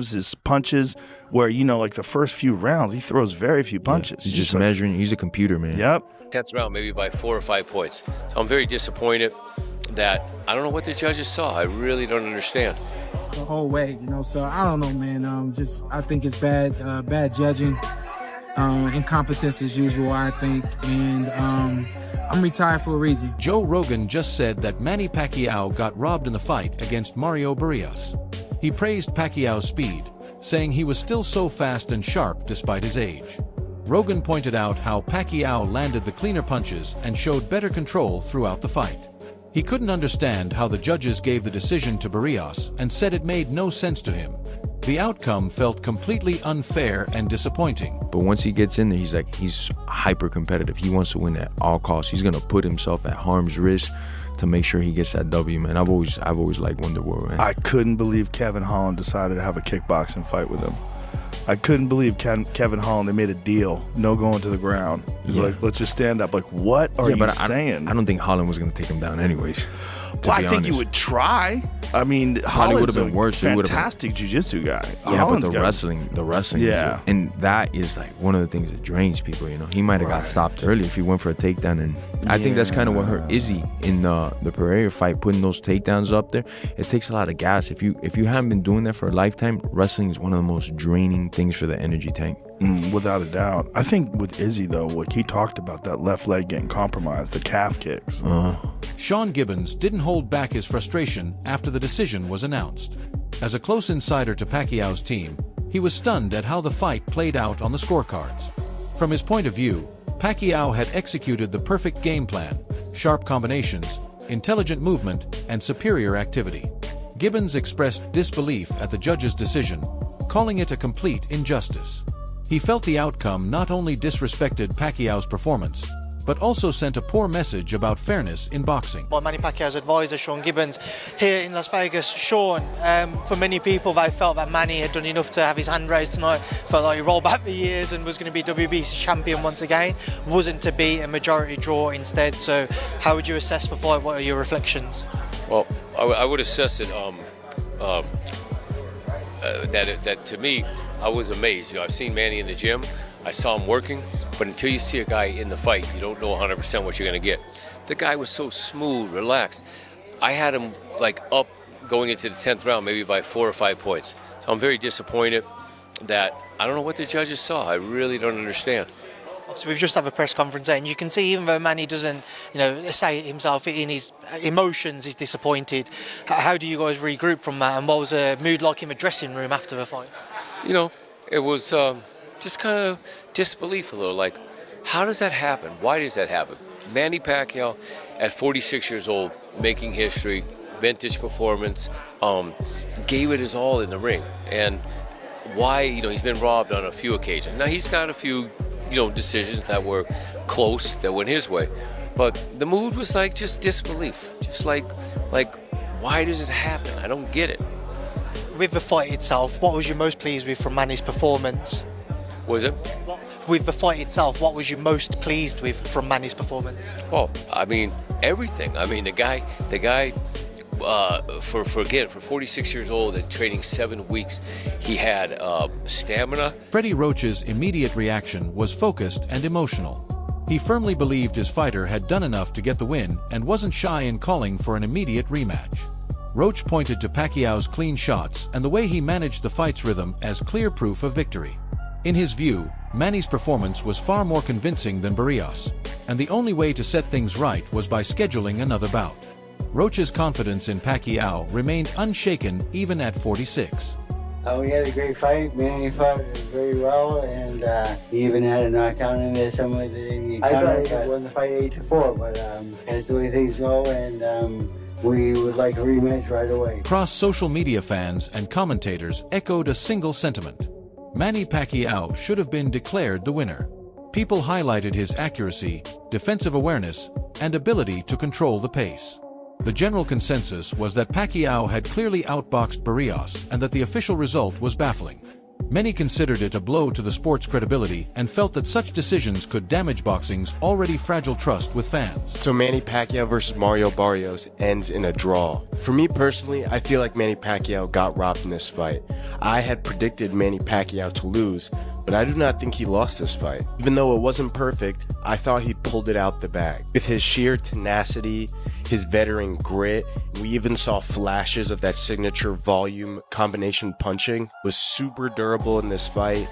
nerves, his punches, where, like the first few rounds, he throws very few punches. Yeah, he's just measuring. He's a computer, man. Yep. 10th round, maybe by 4 or 5 points. So I'm very disappointed that I don't know what the judges saw. I really don't understand. The whole way, so I don't know, man. I think it's bad judging, incompetence as usual, I think, and I'm retired for a reason. Joe Rogan just said that Manny Pacquiao got robbed in the fight against Mario Barrios. He praised Pacquiao's speed, saying he was still so fast and sharp despite his age. Rogan pointed out how Pacquiao landed the cleaner punches and showed better control throughout the fight. He couldn't understand how the judges gave the decision to Barrios and said it made no sense to him. The outcome felt completely unfair and disappointing. But once he gets in there, he's hyper competitive. He wants to win at all costs. He's gonna put himself at harm's risk to make sure he gets that W, man. I've always liked Wonderboy, man. I couldn't believe Kevin Holland decided to have a kickboxing fight with him. I couldn't believe Kevin Holland, they made a deal, no going to the ground. He's like, let's just stand up. Like, what are you saying? I don't think Holland was going to take him down anyways. Well, I think you would try. I mean, Holland's would have been worse. Fantastic jiu-jitsu guy. Yeah, Holland's but the wrestling. Yeah. And that is like one of the things that drains people, He might have got stopped early if he went for a takedown. And I think that's kind of what hurt Izzy in the Pereira fight, putting those takedowns up there. It takes a lot of gas. If you haven't been doing that for a lifetime, wrestling is one of the most draining things for the energy tank. Without a doubt. I think with Izzy, though, like he talked about that left leg getting compromised, the calf kicks. Sean Gibbons didn't hold back his frustration after the decision was announced. As a close insider to Pacquiao's team, he was stunned at how the fight played out on the scorecards. From his point of view, Pacquiao had executed the perfect game plan, sharp combinations, intelligent movement, and superior activity. Gibbons expressed disbelief at the judge's decision, calling it a complete injustice. He felt the outcome not only disrespected Pacquiao's performance, but also sent a poor message about fairness in boxing. By Manny Pacquiao's advisor, Sean Gibbons, here in Las Vegas. Sean, for many people, they felt that Manny had done enough to have his hand raised tonight, felt like he rolled back the years and was going to be WBC champion once again, wasn't to be a majority draw instead. So how would you assess the fight? What are your reflections? Well, I would assess it that to me, I was amazed. I've seen Manny in the gym, I saw him working, but until you see a guy in the fight, you don't know 100% what you're going to get. The guy was so smooth, relaxed. I had him up going into the 10th round, maybe by 4 or 5 points. So I'm very disappointed that I don't know what the judges saw. I really don't understand. So we've just had a press conference and you can see even though Manny doesn't, say it himself in his emotions, he's disappointed. How do you guys regroup from that, and what was the mood like in the dressing room after the fight? It was just kind of disbelief a little, like, how does that happen? Why does that happen? Manny Pacquiao at 46 years old, making history, vintage performance, gave it his all in the ring. And why, he's been robbed on a few occasions. Now he's got a few decisions that were close, that went his way. But the mood was just disbelief. Just like, why does it happen? I don't get it. With the fight itself, what was you most pleased with from Manny's performance? Was it? With the fight itself, what was you most pleased with from Manny's performance? Well, everything. The guy, for 46 years old and training 7 weeks, he had stamina. Freddie Roach's immediate reaction was focused and emotional. He firmly believed his fighter had done enough to get the win and wasn't shy in calling for an immediate rematch. Roach pointed to Pacquiao's clean shots and the way he managed the fight's rhythm as clear proof of victory. In his view, Manny's performance was far more convincing than Barrios, and the only way to set things right was by scheduling another bout. Roach's confidence in Pacquiao remained unshaken even at 46. We had a great fight. Manny fought very well, and he even had a knockdown in there somewhere that he I thought he won the fight 8-4, but that's the way things go, and we would like a rematch right away. Cross social media fans and commentators echoed a single sentiment. Manny Pacquiao should have been declared the winner. People highlighted his accuracy, defensive awareness, and ability to control the pace. The general consensus was that Pacquiao had clearly outboxed Barrios and that the official result was baffling. Many considered it a blow to the sport's credibility and felt that such decisions could damage boxing's already fragile trust with fans. So Manny Pacquiao versus Mario Barrios ends in a draw. For me personally, I feel like Manny Pacquiao got robbed in this fight. I had predicted Manny Pacquiao to lose, but I do not think he lost this fight. Even though it wasn't perfect, I thought he pulled it out the bag. With his sheer tenacity, his veteran grit, we even saw flashes of that signature volume combination punching, was super durable in this fight,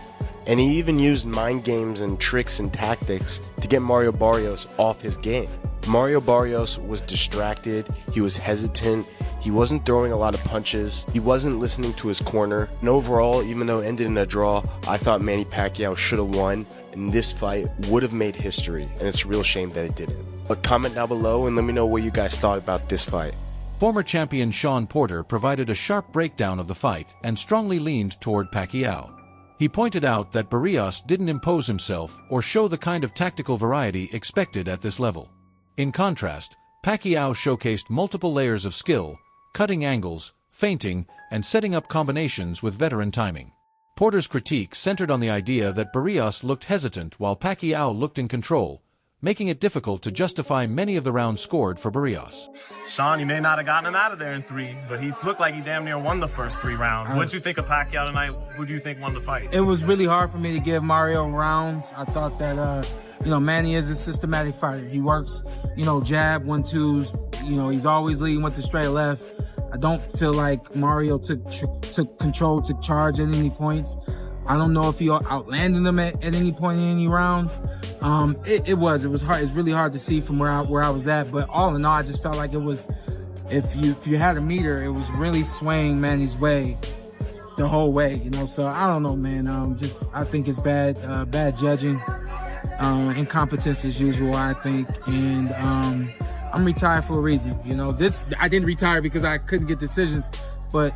and he even used mind games and tricks and tactics to get Mario Barrios off his game. Mario Barrios was distracted, he was hesitant, he wasn't throwing a lot of punches, he wasn't listening to his corner, and overall, even though it ended in a draw, I thought Manny Pacquiao should have won, and this fight would have made history, and it's a real shame that it didn't. But comment down below and let me know what you guys thought about this fight. Former champion Sean Porter provided a sharp breakdown of the fight and strongly leaned toward Pacquiao. He pointed out that Barrios didn't impose himself or show the kind of tactical variety expected at this level. In contrast, Pacquiao showcased multiple layers of skill, cutting angles, feinting, and setting up combinations with veteran timing. Porter's critique centered on the idea that Barrios looked hesitant while Pacquiao looked in control, making it difficult to justify many of the rounds scored for Barrios. Sean, he may not have gotten him out of there in 3, but he looked like he damn near won the first 3 rounds. What did you think of Pacquiao tonight? Who do you think won the fight? It was really hard for me to give Mario rounds. I thought that, Manny is a systematic fighter. He works, jab, 1-2s. He's always leading with the straight left. I don't feel like Mario took control, took charge at any points. I don't know if he outlanded them at any point in any rounds. It was hard. It's really hard to see from where I was at. But all in all, I just felt like it was, if you had a meter, it was really swaying Manny's way the whole way. So I don't know, man. I think it's bad judging, incompetence as usual, I think, and I'm retired for a reason. I didn't retire because I couldn't get decisions, but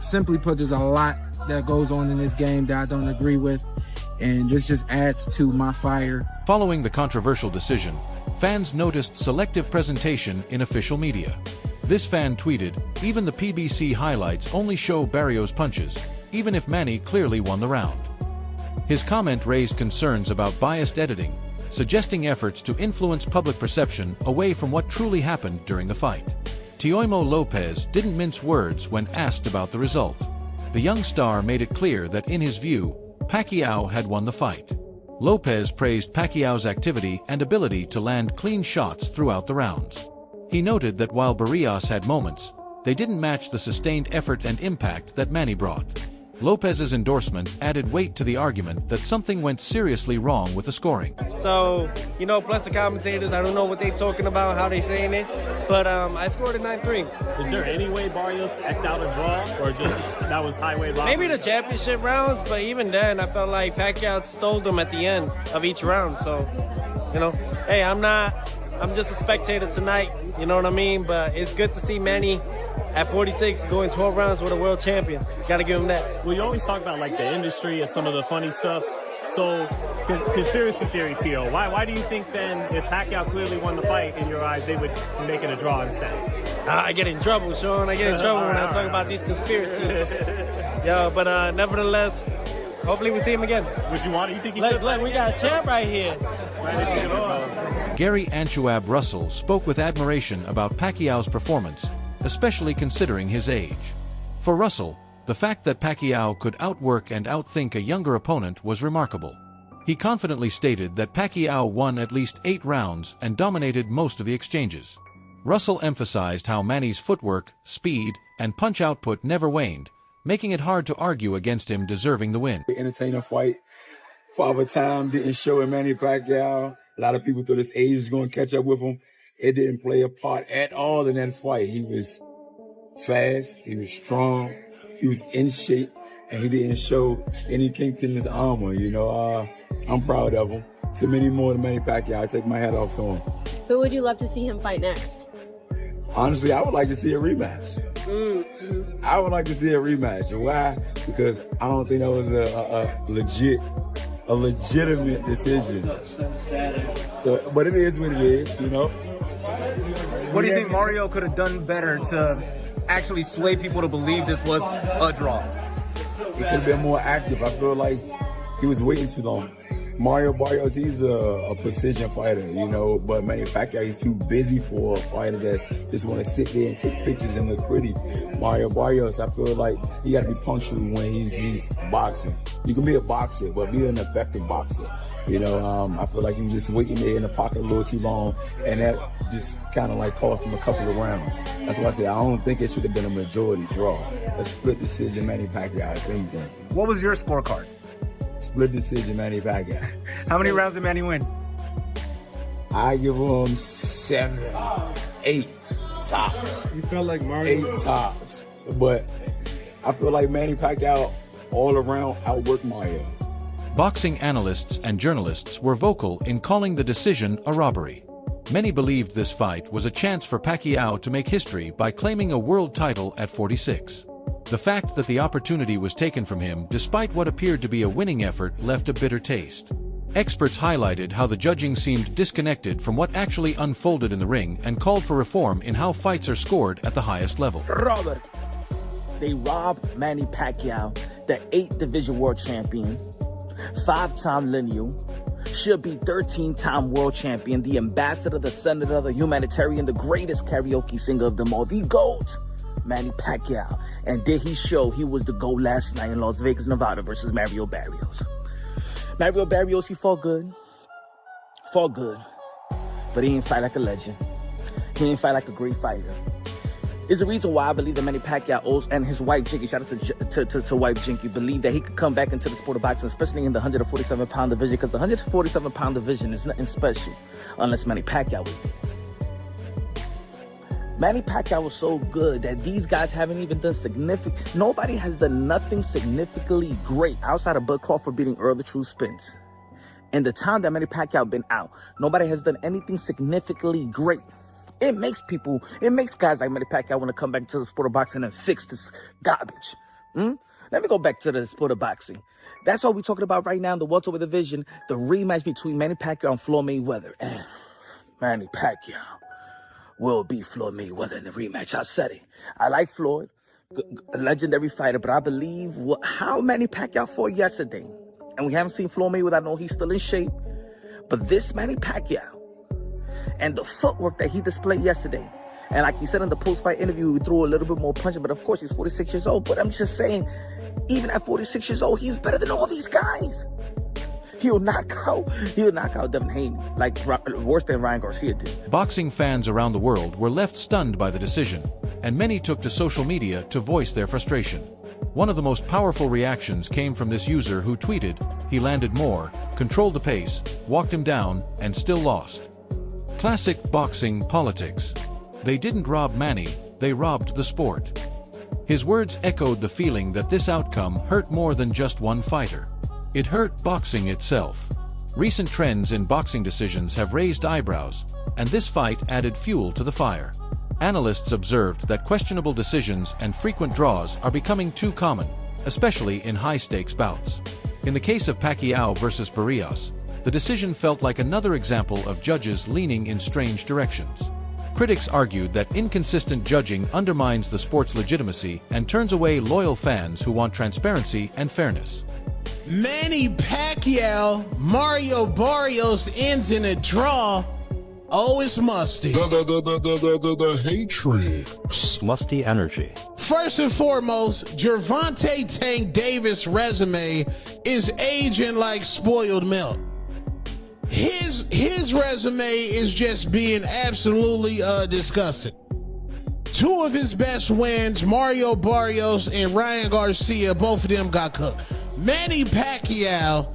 simply put, there's a lot that goes on in this game that I don't agree with, and this just adds to my fire. Following the controversial decision, fans noticed selective presentation in official media. This fan tweeted, "Even the PBC highlights only show Barrios' punches, even if Manny clearly won the round." His comment raised concerns about biased editing, suggesting efforts to influence public perception away from what truly happened during the fight. Teoimo Lopez didn't mince words when asked about the result. The young star made it clear that in his view, Pacquiao had won the fight. Lopez praised Pacquiao's activity and ability to land clean shots throughout the rounds. He noted that while Barrios had moments, they didn't match the sustained effort and impact that Manny brought. Lopez's endorsement added weight to the argument that something went seriously wrong with the scoring. So, plus the commentators, I don't know what they're talking about, how they saying it, but I scored a 9-3. Is there any way Barrios eked out a draw, or just that was highway robbery? Maybe the championship rounds, but even then, I felt like Pacquiao stole them at the end of each round. So, hey, I'm just a spectator tonight, you know what I mean? But it's good to see Manny at 46 going 12 rounds with a world champion. Gotta give him that. Well, you always talk about the industry and some of the funny stuff. So, conspiracy theory, Tio. Why do you think then, if Pacquiao clearly won the fight in your eyes, they would make it a draw instead? I get in trouble, Sean. I get in trouble when I talk about these conspiracies. But nevertheless, hopefully we see him again. Would you want it? You think he should? Look, we got a champ right here. Gary Anchuab Russell spoke with admiration about Pacquiao's performance, especially considering his age. For Russell, the fact that Pacquiao could outwork and outthink a younger opponent was remarkable. He confidently stated that Pacquiao won at least 8 rounds and dominated most of the exchanges. Russell emphasized how Manny's footwork, speed, and punch output never waned, making it hard to argue against him deserving the win. Entertaining fight. Father time didn't show in Manny Pacquiao. A lot of people thought his age was going to catch up with him. It didn't play a part at all in that fight. He was fast, he was strong, he was in shape, and he didn't show any kinks in his armor. I'm proud of him. To many more than Manny Pacquiao, I take my hat off to him. Who would you love to see him fight next? Honestly, I would like to see a rematch. Mm-hmm. I would like to see a rematch. Why? Because I don't think that was a legitimate decision. So, but it is what it is, What do you think Mario could have done better to actually sway people to believe this was a draw? it could have been more active. I feel like he was waiting too long. Mario Barrios, he's a precision fighter, you know, but Manny Pacquiao, he's too busy for a fighter that's just want to sit there and take pictures and look pretty. Mario Barrios, I feel like he got to be punctual when he's boxing. You can be a boxer, but be an effective boxer. You know, I feel like he was just waiting there in the pocket a little too long, and that just kind of like cost him a couple of rounds. That's why I say I don't think it should have been a majority draw. A split decision, Manny Pacquiao, if anything. What was your scorecard? Split decision, Manny Pacquiao. How many rounds did Manny win? I give him 7, 8 tops. You felt like Mario? 8 tops. But I feel like Manny Pacquiao all around outworked Mario. Boxing analysts and journalists were vocal in calling the decision a robbery. Many believed this fight was a chance for Pacquiao to make history by claiming a world title at 46. The fact that the opportunity was taken from him despite what appeared to be a winning effort left a bitter taste. Experts highlighted how the judging seemed disconnected from what actually unfolded in the ring and called for reform in how fights are scored at the highest level. Robert, they robbed Manny Pacquiao, the 8th division world champion, 5-time lineal, should be 13-time world champion, the ambassador, the senator, the humanitarian, the greatest karaoke singer of them all, the GOAT, Manny Pacquiao. And did he show he was the GOAT last night in Las Vegas, Nevada versus Mario Barrios. Mario Barrios, he fought good, but he didn't fight like a legend. He didn't fight like a great fighter. Is the reason why I believe that Manny Pacquiao and his wife Jinky, shout out to wife Jinky, believe that he could come back into the sport of boxing, especially in the 147-pound division, because the 147-pound division is nothing special unless Manny Pacquiao was there. Manny Pacquiao was so good that these guys haven't even done significant. Nobody has done nothing significantly great outside of Bud Crawford beating Earl the True Spence. In the time that Manny Pacquiao been out, nobody has done anything significantly great. It makes guys like Manny Pacquiao want to come back to the sport of boxing and fix this garbage. Let me go back to the sport of boxing. That's what we're talking about right now in the welterweight division, the rematch between Manny Pacquiao and Floyd Mayweather. And Manny Pacquiao will beat Floyd Mayweather in the rematch. I said it. I like Floyd, a legendary fighter, but I believe how Manny Pacquiao fought yesterday, and we haven't seen Floyd Mayweather. I know he's still in shape, but this Manny Pacquiao and the footwork that he displayed yesterday, and like he said in the post-fight interview, he threw a little bit more punch, but of course he's 46 years old. But I'm just saying, even at 46 years old, he's better than all these guys. He'll knock out Devin Haney, like worse than Ryan Garcia did. Boxing fans around the world were left stunned by the decision, and many took to social media to voice their frustration. One of the most powerful reactions came from this user who tweeted, "He landed more, controlled the pace, walked him down, and still lost." Classic boxing politics. They didn't rob Manny, they robbed the sport. His words echoed the feeling that this outcome hurt more than just one fighter. It hurt boxing itself. Recent trends in boxing decisions have raised eyebrows, and this fight added fuel to the fire. Analysts observed that questionable decisions and frequent draws are becoming too common, especially in high-stakes bouts. In the case of Pacquiao versus Barrios, the decision felt like another example of judges leaning in strange directions. Critics argued that inconsistent judging undermines the sport's legitimacy and turns away loyal fans who want transparency and fairness. Manny Pacquiao, Mario Barrios ends in a draw. Oh, it's musty. The hatred. Musty energy. First and foremost, Gervonta Tank Davis' resume is aging like spoiled milk. His resume is just being absolutely disgusting. Two of his best wins, Mario Barrios and Ryan Garcia, both of them got cooked. Manny Pacquiao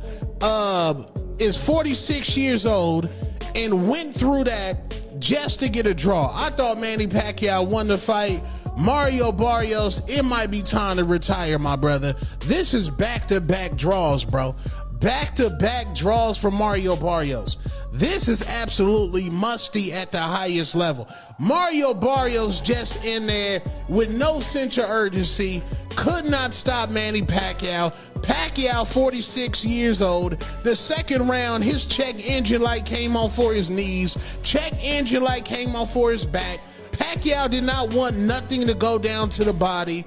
is 46 years old and went through that just to get a draw. I thought Manny Pacquiao won the fight. Mario Barrios, it might be time to retire, my brother. This is back-to-back draws, bro. Back-to-back draws for Mario Barrios. This is absolutely musty at the highest level. Mario Barrios just in there with no sense of urgency, could not stop Manny Pacquiao. Pacquiao, 46 years old. The second round, his check engine light came on for his knees. Check engine light came on for his back. Pacquiao did not want nothing to go down to the body.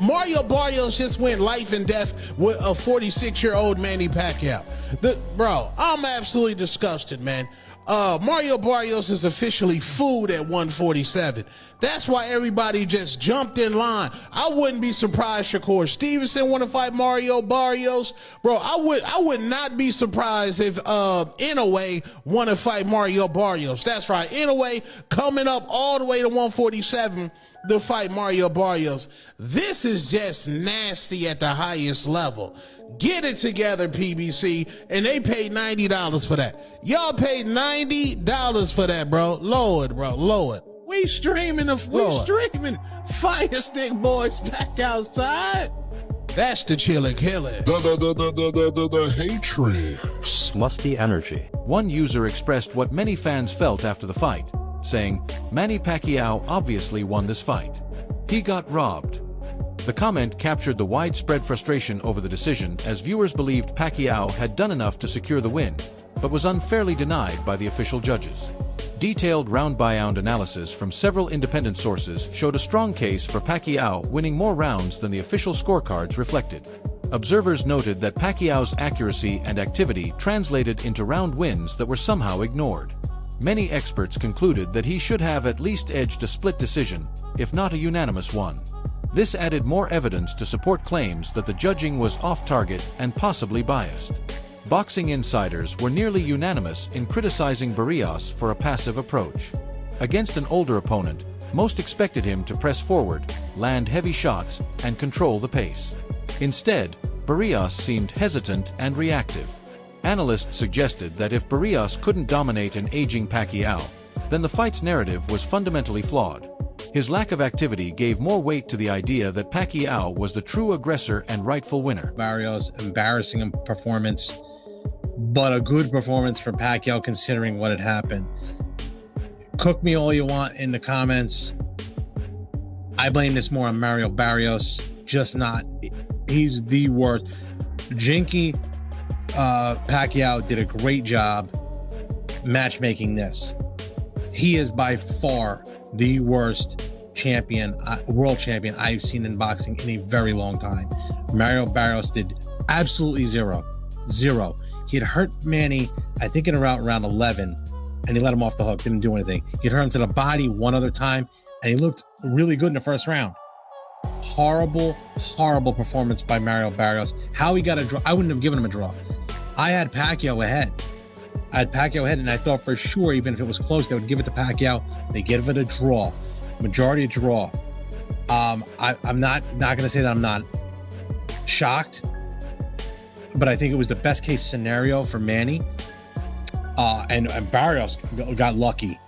Mario Barrios just went life and death with a 46-year-old Manny Pacquiao. Bro, I'm absolutely disgusted, man. Mario Barrios is officially food at 147. That's why everybody just jumped in line. I wouldn't be surprised Shakur Stevenson want to fight Mario Barrios. Bro, I would not be surprised if Inoue want to fight Mario Barrios. That's right. Inoue coming up all the way to 147 to fight Mario Barrios. This is just nasty at the highest level. Get it together, PBC, and they paid $90 for that. Y'all paid $90 for that, bro. Lord, bro, Lord. We streaming Fire Stick Boys back outside. That's the chiller killer. The hatred. Slusty energy. One user expressed what many fans felt after the fight, saying, Manny Pacquiao obviously won this fight. He got robbed. The comment captured the widespread frustration over the decision as viewers believed Pacquiao had done enough to secure the win, but was unfairly denied by the official judges. Detailed round-by-round analysis from several independent sources showed a strong case for Pacquiao winning more rounds than the official scorecards reflected. Observers noted that Pacquiao's accuracy and activity translated into round wins that were somehow ignored. Many experts concluded that he should have at least edged a split decision, if not a unanimous one. This added more evidence to support claims that the judging was off-target and possibly biased. Boxing insiders were nearly unanimous in criticizing Barrios for a passive approach. Against an older opponent, most expected him to press forward, land heavy shots, and control the pace. Instead, Barrios seemed hesitant and reactive. Analysts suggested that if Barrios couldn't dominate an aging Pacquiao, then the fight's narrative was fundamentally flawed. His lack of activity gave more weight to the idea that Pacquiao was the true aggressor and rightful winner. Barrios' embarrassing performance, but a good performance for Pacquiao considering what had happened. Cook me all you want in the comments. I blame this more on Mario Barrios, just not. He's the worst. Jinky Pacquiao did a great job matchmaking this. He is by far the worst champion, world champion I've seen in boxing in a very long time. Mario Barrios did absolutely zero. He had hurt Manny, I think in around round 11, and he let him off the hook, didn't do anything. He'd hurt him to the body one other time, and he looked really good in the first round. Horrible performance by Mario Barrios. How he got a draw, I wouldn't have given him a draw. I had Pacquiao ahead. And I thought for sure, even if it was close, they would give it to Pacquiao. They give it a draw, majority draw. I'm not going to say that I'm not shocked, but I think it was the best case scenario for Manny. And Barrios got lucky.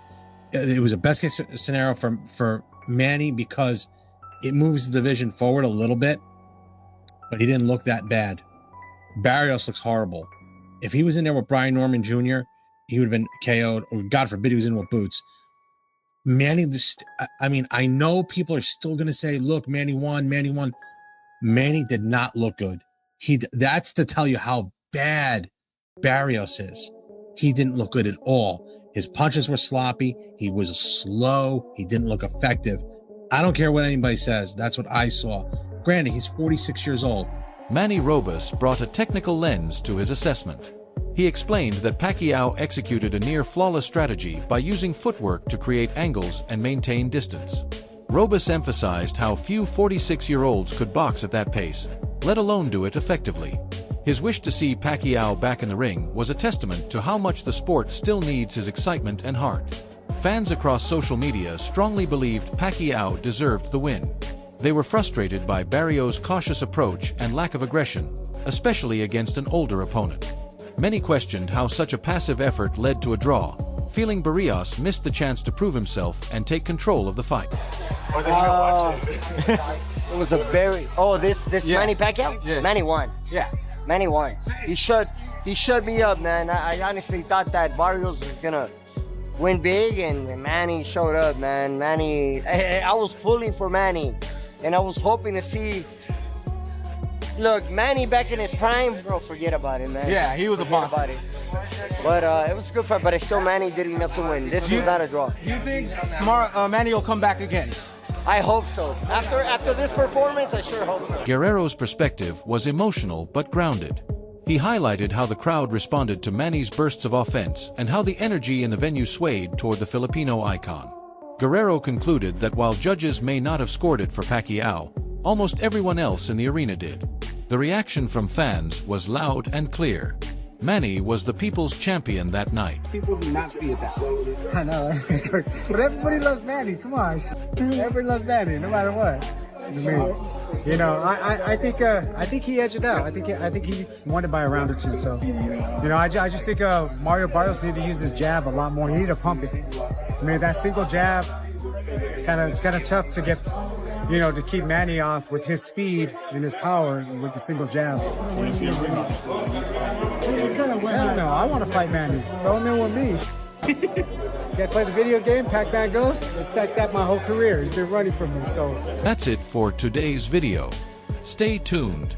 It was a best case scenario for Manny because it moves the division forward a little bit, but he didn't look that bad. Barrios looks horrible. If he was in there with Brian Norman Jr., he would have been KO'd, or God forbid he was in with Boots. Manny, I know people are still going to say, look, Manny won. Manny did not look good. That's to tell you how bad Barrios is. He didn't look good at all. His punches were sloppy. He was slow. He didn't look effective. I don't care what anybody says. That's what I saw. Granted, he's 46 years old. Manny Robus brought a technical lens to his assessment. He explained that Pacquiao executed a near-flawless strategy by using footwork to create angles and maintain distance. Robus emphasized how few 46-year-olds could box at that pace, let alone do it effectively. His wish to see Pacquiao back in the ring was a testament to how much the sport still needs his excitement and heart. Fans across social media strongly believed Pacquiao deserved the win. They were frustrated by Barrios' cautious approach and lack of aggression, especially against an older opponent. Many questioned how such a passive effort led to a draw, feeling Barrios missed the chance to prove himself and take control of the fight. It was a very... Yeah. Manny Pacquiao? Yeah. Manny won. Yeah. Manny won. He shut me up, man. I honestly thought that Barrios was gonna win big, and Manny showed up, man. I was pulling for Manny, and I was hoping to see... Look, Manny back in his prime, bro, forget about it, man. Yeah, he was a boss. But it was a good fight, but still Manny did enough to win. This was not a draw. Do you think Manny will come back again? I hope so. After this performance, I sure hope so. Guerrero's perspective was emotional but grounded. He highlighted how the crowd responded to Manny's bursts of offense and how the energy in the venue swayed toward the Filipino icon. Guerrero concluded that while judges may not have scored it for Pacquiao, almost everyone else in the arena did. The reaction from fans was loud and clear. Manny was the people's champion that night. People do not see it that way. I know, but everybody loves Manny. Come on, everybody loves Manny, no matter what. I mean, you know, I think he edged it out. I think he won it by a round or two. So, you know, I just think Mario Barrios needed to use his jab a lot more. He needed to pump it. I mean, that single jab, it's kind of tough to get, you know, to keep Manny off with his speed and his power with the single jab. Hell no, I want to fight Manny. Throw him in with me. Gotta play the video game, Pac-Man Ghost. It's like that my whole career. He's been running from me, so. That's it for today's video. Stay tuned.